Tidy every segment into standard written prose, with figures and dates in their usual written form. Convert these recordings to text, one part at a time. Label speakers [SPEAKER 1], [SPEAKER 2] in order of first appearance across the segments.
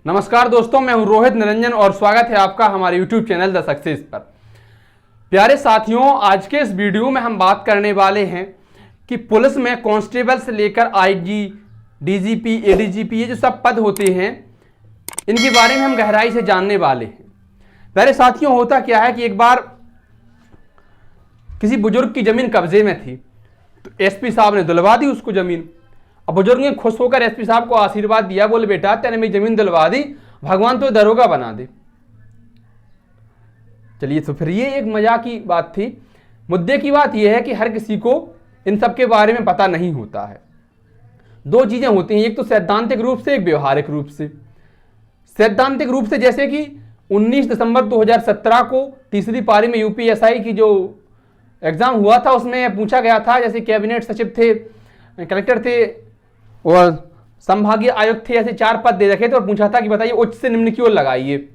[SPEAKER 1] नमस्कार दोस्तों, मैं हूं रोहित निरंजन और स्वागत है आपका हमारे YouTube चैनल द सक्सेस पर। प्यारे साथियों, आज के इस वीडियो में हम बात करने वाले हैं कि पुलिस में कांस्टेबल से लेकर आईजी, डीजीपी, एडीजीपी, ये जो सब पद होते हैं इनके बारे में हम गहराई से जानने वाले हैं। प्यारे साथियों, होता क्या है कि एक बार किसी बुजुर्ग की जमीन कब्जे में थी तो एसपी साहब ने दिलवा दी उसको जमीन। अब बुजुर्ग ने खुश होकर एसपी साहब को आशीर्वाद दिया, बोले बेटा तेने मेरी जमीन दिलवा दी, भगवान तो दरोगा बना दे। चलिए, तो फिर ये एक मजाक की बात थी। मुद्दे की बात यह है कि हर किसी को इन सब के बारे में पता नहीं होता है। दो चीजें होती हैं, एक तो सैद्धांतिक रूप से, एक व्यवहारिक रूप से। सैद्धांतिक रूप से जैसे कि 19 दिसंबर 2017 को तीसरी पारी में यूपीएसआई की जो एग्जाम हुआ था उसमें पूछा गया था, जैसे कैबिनेट सचिव थे, कलेक्टर थे और संभागीय आयुक्त थे, ऐसे 4 पद दे रखे थे और पूछा था कि बताइए उच्च से निम्न की ओर लगाइए।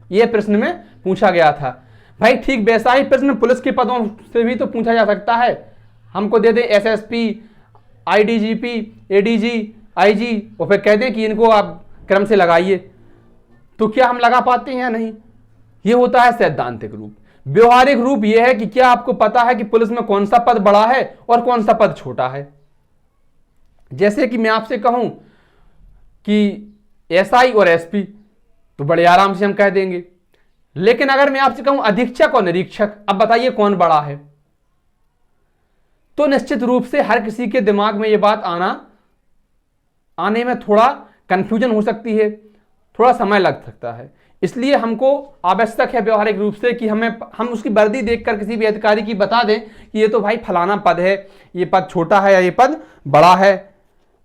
[SPEAKER 1] यह प्रश्न में पूछा गया था। भाई ठीक वैसा ही प्रश्न पुलिस के पदों से भी तो पूछा जा सकता है। हमको दे दे एसएसपी, आईडीजीपी, एडीजी, आईजी और फिर कह दें कि इनको आप क्रम से लगाइए, तो क्या हम लगा पाते हैं या नहीं? यह होता है सैद्धांतिक रूप। व्यवहारिक रूप यह है कि क्या आपको पता है कि पुलिस में कौन सा पद बड़ा है और कौन सा पद छोटा है। जैसे कि मैं आपसे कहूं कि एसआई और एसपी तो बड़े आराम से हम कह देंगे, लेकिन अगर मैं आपसे कहूं अधीक्षक और निरीक्षक, अब बताइए कौन बड़ा है? तो निश्चित रूप से हर किसी के दिमाग में यह बात आने में थोड़ा कंफ्यूजन हो सकती है, थोड़ा समय लग सकता है। इसलिए हमको आवश्यक है व्यवहारिक रूप से कि हम उसकी वर्दी देखकर किसी भी अधिकारी की बता दें कि ये तो भाई फलाना पद है, ये पद छोटा है या ये पद बड़ा है,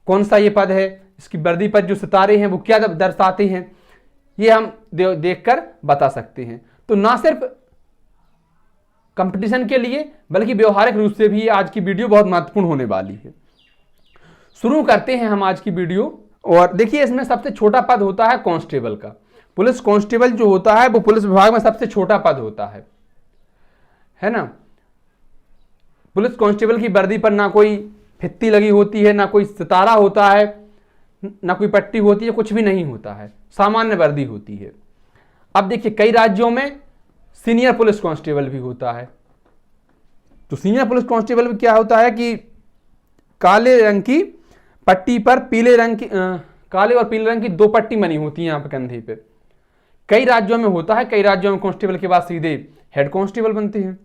[SPEAKER 1] कौन सा ये पद है, इसकी वर्दी पर जो सितारे हैं वो क्या दर्शाते हैं, ये हम देखकर बता सकते हैं। तो ना सिर्फ कंपटीशन के लिए बल्कि व्यवहारिक रूप से भी आज की वीडियो बहुत महत्वपूर्ण होने वाली है। शुरू करते हैं हम आज की वीडियो। और देखिए, इसमें सबसे छोटा पद होता है कांस्टेबल का। पुलिस कांस्टेबल जो होता है वो पुलिस विभाग में सबसे छोटा पद होता है ना। पुलिस कांस्टेबल की वर्दी पर ना कोई फित्ती लगी होती है, ना कोई सितारा होता है, ना कोई पट्टी होती है, कुछ भी नहीं होता है, सामान्य वर्दी होती है। अब देखिए, कई राज्यों में सीनियर पुलिस कांस्टेबल भी होता है। तो सीनियर पुलिस कांस्टेबल में क्या होता है कि काले रंग की पट्टी पर काले और पीले रंग की 2 पट्टी बनी होती है यहां पर कंधे पे। कई राज्यों में होता है, कई राज्यों में कांस्टेबल के बाद सीधे हेड कांस्टेबल बनते हैं।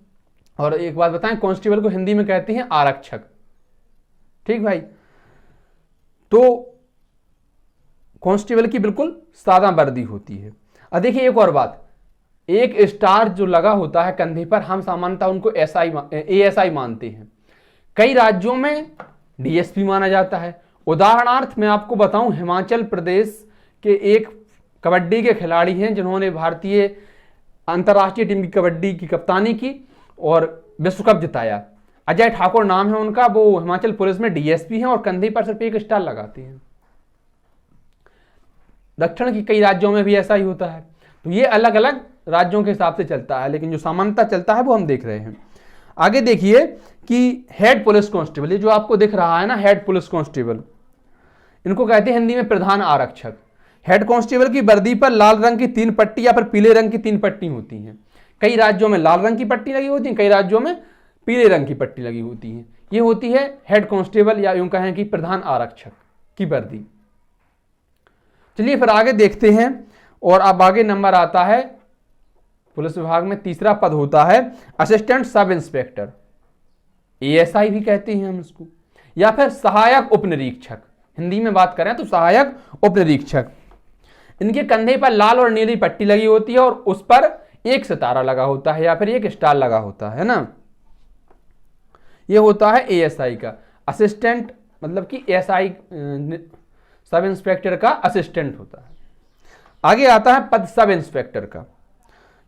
[SPEAKER 1] और एक बात बताएं, कांस्टेबल को हिंदी में कहते हैं आरक्षक। ठीक भाई, तो कांस्टेबल की बिल्कुल सादा वर्दी होती है। अब देखिए एक और बात, एक स्टार जो लगा होता है कंधे पर, हम सामान्यतः उनको एएसआई मानते हैं। कई राज्यों में डीएसपी माना जाता है। उदाहरणार्थ मैं आपको बताऊं, हिमाचल प्रदेश के एक कबड्डी के खिलाड़ी हैं जिन्होंने भारतीय अंतर्राष्ट्रीय टीम की कबड्डी की कप्तानी की और विश्व कप जिताया। अजय ठाकुर नाम है उनका, वो हिमाचल पुलिस में डीएसपी हैं और कंधे पर सिर्फ एक स्टार लगाते हैं। दक्षिण के कई राज्यों में भी ऐसा ही होता है। तो ये अलग अलग राज्यों के हिसाब से चलता है, लेकिन जो सामान्यतः चलता है वो हम देख रहे हैं। आगे देखिए कि हेड पुलिस कांस्टेबल, ये जो आपको दिख रहा है ना, हेड पुलिस कांस्टेबल, इनको कहते हैं हिंदी में प्रधान आरक्षक। हेड कांस्टेबल की वर्दी पर लाल रंग की 3 पट्टी या फिर पीले रंग की 3 पट्टी होती हैं। कई राज्यों में लाल रंग की पट्टी लगी होती है, कई राज्यों में पीले रंग की पट्टी लगी होती है। ये होती है हेड कांस्टेबल या यूं कहें कि प्रधान आरक्षक की वर्दी। चलिए फिर आगे देखते हैं। और अब आगे नंबर आता है, पुलिस विभाग में तीसरा पद होता है असिस्टेंट सब इंस्पेक्टर, एएसआई भी कहते हैं हम इसको, या फिर सहायक उप निरीक्षक। हिंदी में बात करें तो सहायक उप निरीक्षक। इनके कंधे पर लाल और नीली पट्टी लगी होती है और उस पर एक सितारा लगा होता है या फिर एक स्टार लगा होता है ना। यह होता है एएसआई का असिस्टेंट, मतलब कि एएसआई सब इंस्पेक्टर का असिस्टेंट होता है। आगे आता है पद सब इंस्पेक्टर का।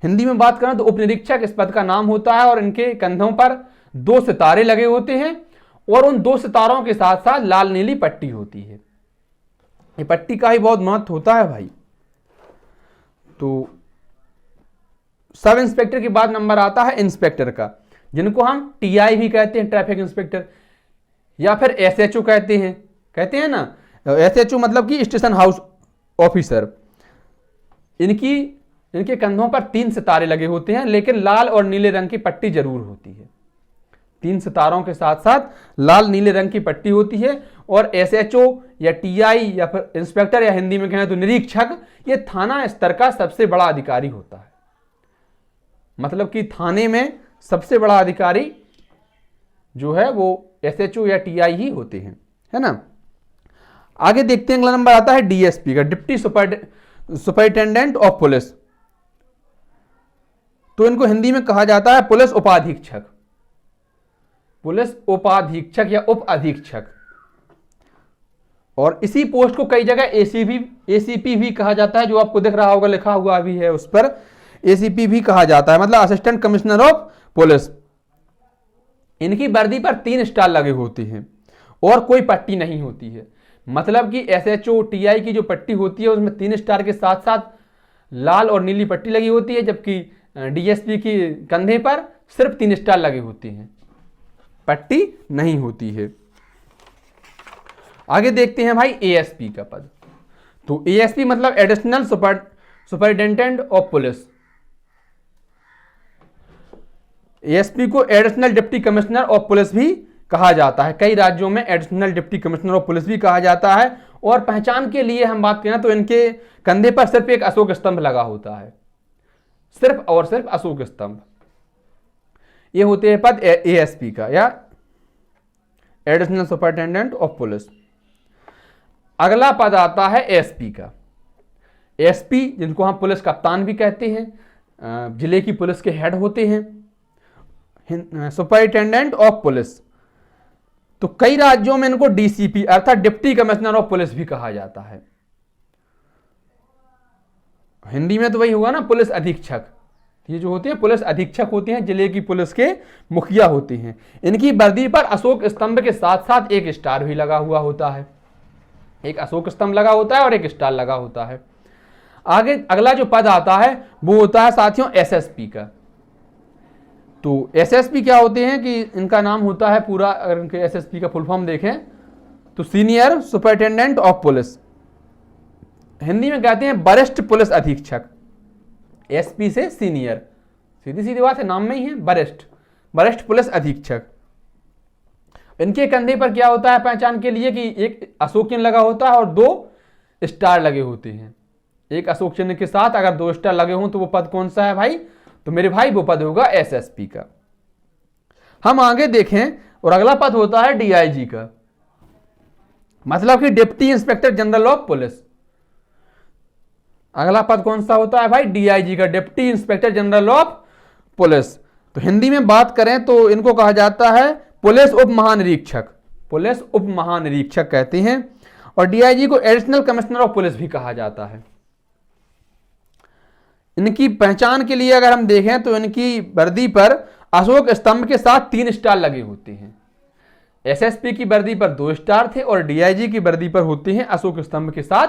[SPEAKER 1] हिंदी में बात करें तो उप निरीक्षक इस पद का नाम होता है और इनके कंधों पर 2 सितारे लगे होते हैं और उन 2 सितारों के साथ साथ लाल नीली पट्टी होती है। ये पट्टी का ही बहुत महत्व होता है भाई। तो सब इंस्पेक्टर के बाद नंबर आता है इंस्पेक्टर का, जिनको हम टीआई भी कहते हैं, ट्रैफिक इंस्पेक्टर, या फिर एसएचओ कहते हैं ना। एसएचओ मतलब कि स्टेशन हाउस ऑफिसर। इनकी इनके कंधों पर 3 सितारे लगे होते हैं, लेकिन लाल और नीले रंग की पट्टी जरूर होती है। 3 सितारों के साथ साथ लाल नीले रंग की पट्टी होती है। और एसएचओ या टीआई या फिर इंस्पेक्टर या हिंदी में कहें तो निरीक्षक, ये थाना स्तर का सबसे बड़ा अधिकारी होता है। मतलब कि थाने में सबसे बड़ा अधिकारी जो है वो एसएचओ या टीआई ही होते हैं, है ना। आगे देखते हैं, अगला नंबर आता है डीएसपी का, डिप्टी सुपरिटेंडेंट ऑफ पुलिस। तो इनको हिंदी में कहा जाता है पुलिस उपाधीक्षक, पुलिस उपाधीक्षक या उप अधीक्षक। और इसी पोस्ट को कई जगह एसीपी भी कहा जाता है, जो आपको दिख रहा होगा लिखा हुआ भी है उस पर, एसीपी भी कहा जाता है, मतलब असिस्टेंट कमिश्नर ऑफ पुलिस। इनकी वर्दी पर 3 स्टार लगे होते हैं और कोई पट्टी नहीं होती है। मतलब कि एसएचओ टीआई की जो पट्टी होती है उसमें 3 स्टार के साथ साथ लाल और नीली पट्टी लगी होती है, जबकि डीएसपी की कंधे पर सिर्फ 3 स्टार लगे होते हैं, पट्टी नहीं होती है। आगे देखते हैं भाई एएसपी का पद। तो एएसपी मतलब additional superintendent of police. ASP को additional deputy commissioner of police भी कहा जाता है। कई राज्यों में additional deputy commissioner of police भी कहा जाता है। और पहचान के लिए हम बात करें तो इनके कंधे पर सिर्फ एक अशोक स्तंभ लगा होता है, सिर्फ और सिर्फ अशोक स्तंभ। ये होते हैं पद एएसपी का या एडिशनल सुपरिटेंडेंट ऑफ पुलिस। अगला पद आता है एसपी का। एसपी जिनको हम पुलिस कप्तान भी कहते हैं, जिले की पुलिस के हेड होते हैं, सुपरिटेंडेंट ऑफ पुलिस। तो कई राज्यों में इनको डीसीपी अर्थात डिप्टी कमिश्नर ऑफ पुलिस भी कहा जाता है। हिंदी में तो वही होगा ना, पुलिस अधीक्षक। ये जो होते हैं पुलिस अधीक्षक होते हैं, जिले की पुलिस के मुखिया होते हैं। इनकी वर्दी पर अशोक स्तंभ के साथ साथ एक स्टार भी लगा हुआ होता है, एक अशोक स्तंभ लगा होता है और एक स्टार लगा होता है। आगे अगला जो पद आता है वो होता है साथियों एसएसपी का। तो एसएसपी क्या होते हैं कि इनका नाम होता है पूरा, अगर इनके एसएसपी का फुल फॉर्म देखें तो senior superintendent of police. Hindi में कहते हैं वरिष्ठ पुलिस अधीक्षक। एसपी से सीनियर, सीधी सीधी बात है, नाम में ही है वरिष्ठ पुलिस अधीक्षक। इनके कंधे पर क्या होता है पहचान के लिए कि एक अशोक चिन्ह लगा होता है और 2 स्टार लगे होते हैं। एक अशोक चिन्ह के साथ अगर 2 स्टार लगे हों तो वो पद कौन सा है भाई? तो मेरे भाई वो पद होगा एसएसपी का। हम आगे देखें और अगला पद होता है डीआईजी का, मतलब कि deputy inspector general of police. अगला पद कौन सा होता है भाई? डीआईजी का, deputy inspector general of police. तो हिंदी में बात करें तो इनको कहा जाता है पुलिस उप महानिरीक्षक, पुलिस उप महानिरीक्षक कहते हैं। और डीआईजी को एडिशनल कमिश्नर ऑफ पुलिस भी कहा जाता है। इनकी पहचान के लिए अगर हम देखें तो इनकी वर्दी पर अशोक स्तंभ के साथ 3 स्टार लगे होते हैं। एसएसपी की वर्दी पर 2 स्टार थे और डीआईजी की वर्दी पर होते हैं अशोक स्तंभ के साथ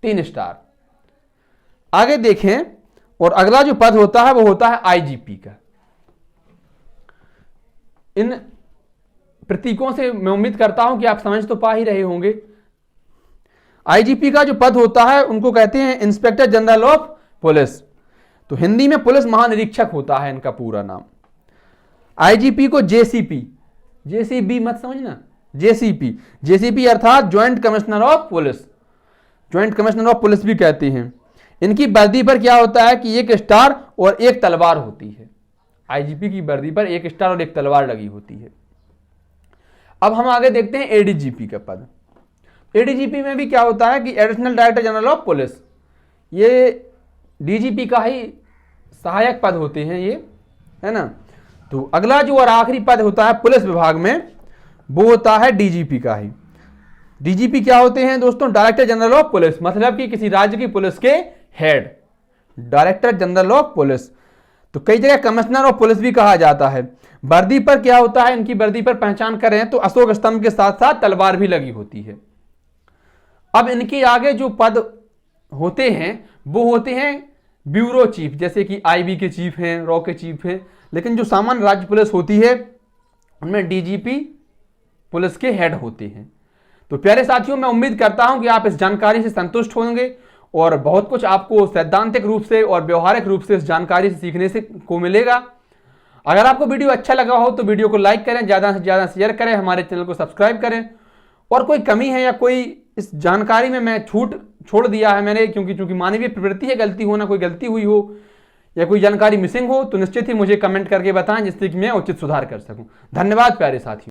[SPEAKER 1] 3 स्टार। आगे देखें और अगला जो पद होता है वो होता है आईजीपी का। इन प्रतीकों से मैं उम्मीद करता हूं कि आप समझ तो पा ही रहे होंगे। आईजीपी का जो पद होता है उनको कहते हैं इंस्पेक्टर जनरल ऑफ पुलिस। तो हिंदी में पुलिस महानिरीक्षक होता है इनका पूरा नाम। आईजीपी को जेसीबी मत समझना, जेसीपी अर्थात joint commissioner of police, joint commissioner of police भी कहते हैं। इनकी वर्दी पर क्या होता है कि 1 स्टार और 1 तलवार होती है। आईजीपी की वर्दी पर 1 स्टार और 1 तलवार लगी होती है। अब हम आगे देखते हैं एडीजीपी का पद। एडीजीपी में भी क्या होता है कि additional director general of police. ये डीजीपी का ही सहायक पद होते हैं ये, है ना। तो अगला जो और आखिरी पद होता है पुलिस विभाग में वो होता है डीजीपी का ही। डीजीपी क्या होते हैं दोस्तों? डायरेक्टर जनरल ऑफ पुलिस, मतलब कि किसी राज्य की पुलिस के head, director general of police. तो कई जगह कमिश्नर ऑफ पुलिस भी कहा जाता है। वर्दी पर क्या होता है, इनकी वर्दी पर पहचान करें तो अशोक स्तंभ के साथ साथ तलवार भी लगी होती है। अब इनके आगे जो पद होते हैं वो होते हैं ब्यूरो चीफ, जैसे कि आईबी के चीफ हैं, रॉ के चीफ हैं। लेकिन जो सामान्य राज्य पुलिस होती है उनमें डीजीपी पुलिस के हेड होते हैं। तो प्यारे साथियों, मैं उम्मीद करता हूं कि आप इस जानकारी से संतुष्ट होंगे और बहुत कुछ आपको सैद्धांतिक रूप से और व्यवहारिक रूप से इस जानकारी से सीखने से को मिलेगा। अगर आपको वीडियो अच्छा लगा हो तो वीडियो को लाइक करें, ज़्यादा से ज़्यादा शेयर करें, हमारे चैनल को सब्सक्राइब करें। और कोई कमी है या कोई इस जानकारी में मैं छोड़ दिया है मैंने, क्योंकि मानवीय प्रवृत्ति है गलती होना, कोई गलती हुई हो या कोई जानकारी मिसिंग हो तो निश्चित ही मुझे कमेंट करके बताएं, जिससे कि मैं उचित सुधार कर सकूं। धन्यवाद प्यारे साथियों।